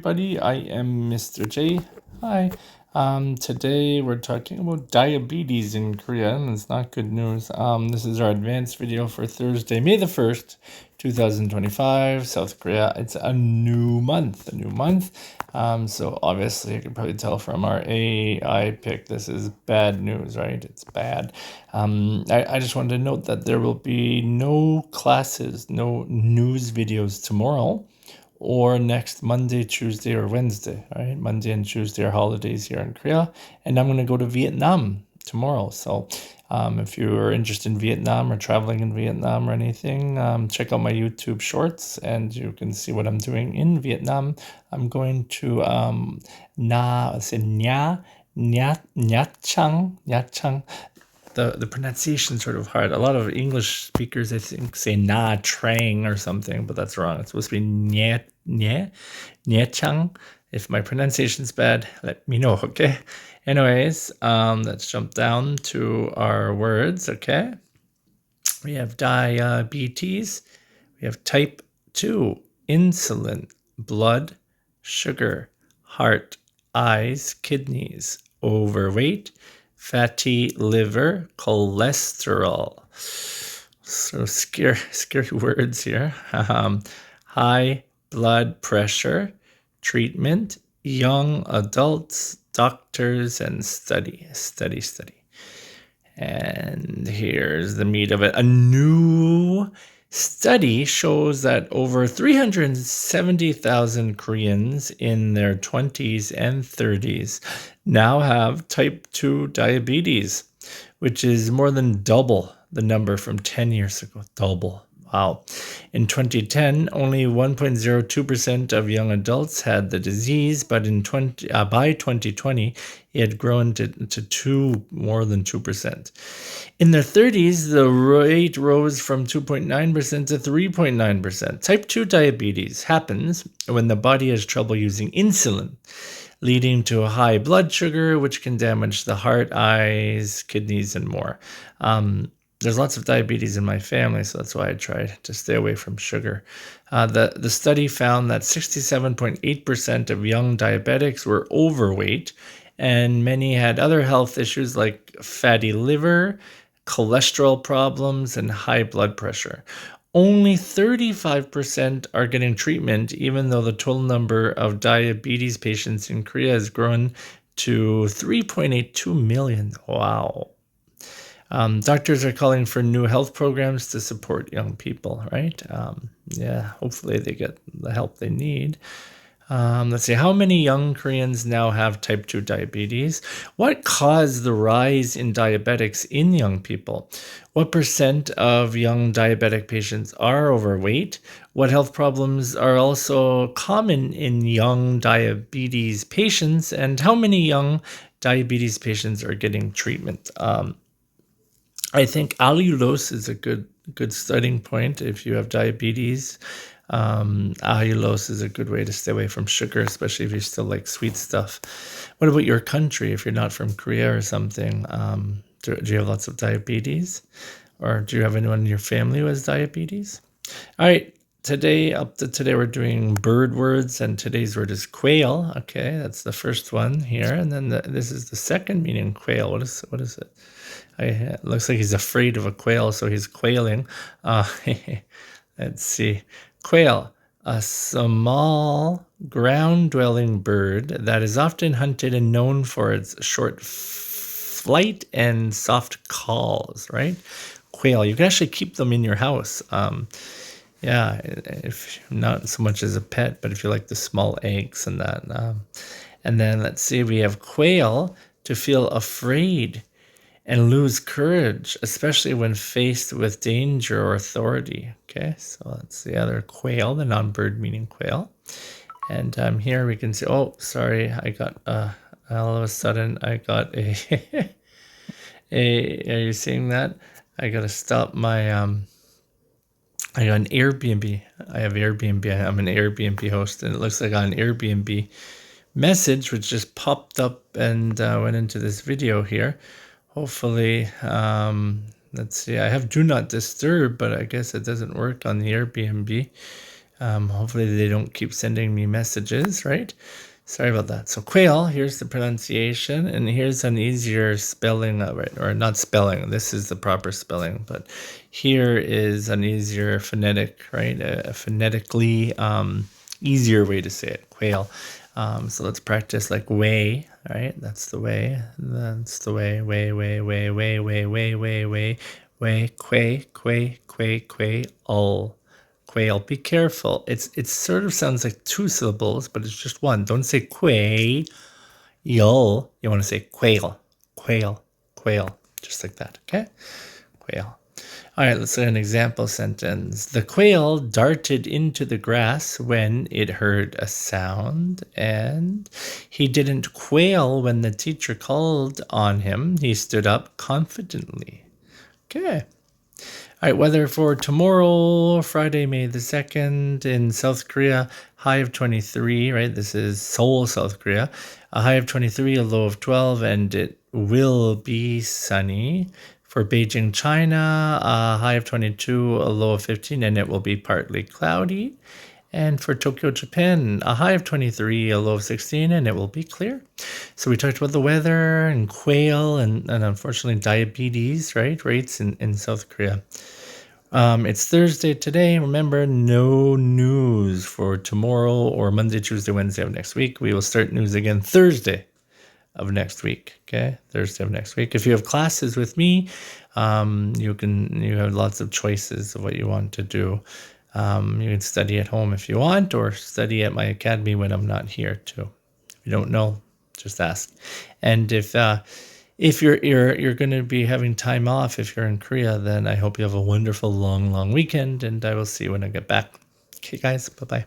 everybody. I am Mr. J. Hi. Today we're talking about diabetes in Korea, and it's not good news. This is our advanced video for Thursday, May the 1st, 2025, South Korea. It's a new month. So obviously you can probably tell from our AI pick, this is bad news, right? It's bad. I just wanted to note that there will be no classes, no news videos tomorrow or next Monday, Tuesday, or Wednesday. All right, Monday and Tuesday are holidays here in Korea, and I'm going to go to Vietnam tomorrow. So if you're interested in Vietnam or traveling in Vietnam or anything, check out my YouTube shorts and you can see what I'm doing in Vietnam. I'm going to Nha Trang. The pronunciation is sort of hard. A lot of English speakers, I think, say Nha Trang or something, but that's wrong. It's supposed to be Nha Chang. If my pronunciation's bad, let me know, okay? Anyways, let's jump down to our words, okay? We have diabetes. We have type 2, insulin, blood, sugar, heart, eyes, kidneys, overweight, fatty liver, cholesterol. So scary words here. High blood pressure, treatment, young adults, doctors, and study. And here's the meat of it. A new study shows that over 370,000 Koreans in their 20s and 30s now have type 2 diabetes, which is more than double the number from 10 years ago. Double. Wow. In 2010, only 1.02% of young adults had the disease, but by 2020, it had grown to more than 2%. In their 30s, the rate rose from 2.9% to 3.9%. Type 2 diabetes happens when the body has trouble using insulin, leading to a high blood sugar, which can damage the heart, eyes, kidneys, and more. There's lots of diabetes in my family, so that's why I try to stay away from sugar. The study found that 67.8% of young diabetics were overweight, and many had other health issues like fatty liver, cholesterol problems, and high blood pressure. Only 35% are getting treatment, even though the total number of diabetes patients in Korea has grown to 3.82 million. Wow. Doctors are calling for new health programs to support young people, right? Hopefully they get the help they need. Let's see, how many young Koreans now have type 2 diabetes? What caused the rise in diabetics in young people? What percent of young diabetic patients are overweight? What health problems are also common in young diabetes patients? And how many young diabetes patients are getting treatment? I think allulose is a good starting point if you have diabetes. Allulose is a good way to stay away from sugar, especially if you still like sweet stuff. What about your country? If you're not from Korea or something, do you have lots of diabetes? Or do you have anyone in your family who has diabetes? All right, up to today we're doing bird words, and today's word is quail. Okay, that's the first one here, and then this is the second meaning, quail. What is it? It looks like he's afraid of a quail, so he's quailing. Let's see. Quail, a small ground-dwelling bird that is often hunted and known for its short flight and soft calls, right? Quail, you can actually keep them in your house. If not so much as a pet, but if you like the small eggs and that. And then let's see, we have quail, to feel afraid and lose courage, especially when faced with danger or authority. Okay, so that's the other quail, the non-bird meaning quail. And here we can see, oh, sorry, I got, all of a sudden, I got are you seeing that? I got to stop my, I got an Airbnb. I have Airbnb. I'm an Airbnb host, and it looks like I got an Airbnb message, which just popped up and went into this video here. Hopefully, let's see, I have do not disturb, but I guess it doesn't work on the Airbnb. Hopefully they don't keep sending me messages, right? Sorry about that. So quail, here's the pronunciation, and here's an easier spelling of it, or not spelling. This is the proper spelling, but here is an easier phonetic, right? A phonetically easier way to say it, quail. So let's practice like way, right? That's the way. That's the way. Way, way, way, way, way, way, way, way, way, quay, quay, quay, quay, all. Quail. Be careful. It sort of sounds like two syllables, but it's just one. Don't say quay. Yo. You want to say quail. Quail. Quail. Just like that. Okay? Quail. All right, let's look at an example sentence. The quail darted into the grass when it heard a sound, and he didn't quail when the teacher called on him. He stood up confidently. Okay. All right, weather for tomorrow, Friday, May the 2nd, in South Korea, high of 23, right? This is Seoul, South Korea. A high of 23, a low of 12, and it will be sunny. For Beijing, China, a high of 22, a low of 15, and it will be partly cloudy. And for Tokyo, Japan, a high of 23, a low of 16, and it will be clear. So we talked about the weather and quail and unfortunately diabetes, right? Rates in South Korea. It's Thursday today. Remember, no news for tomorrow or Monday, Tuesday, Wednesday of next week. We will start news again Thursday of next week. Okay, Thursday of next week. If you have classes with me, you have lots of choices of what you want to do. You can study at home if you want, or study at my academy when I'm not here too. If you don't know, just ask. And if you're going to be having time off, if you're in Korea, then I hope you have a wonderful long weekend, and I will see you when I get back. Okay, guys, bye-bye.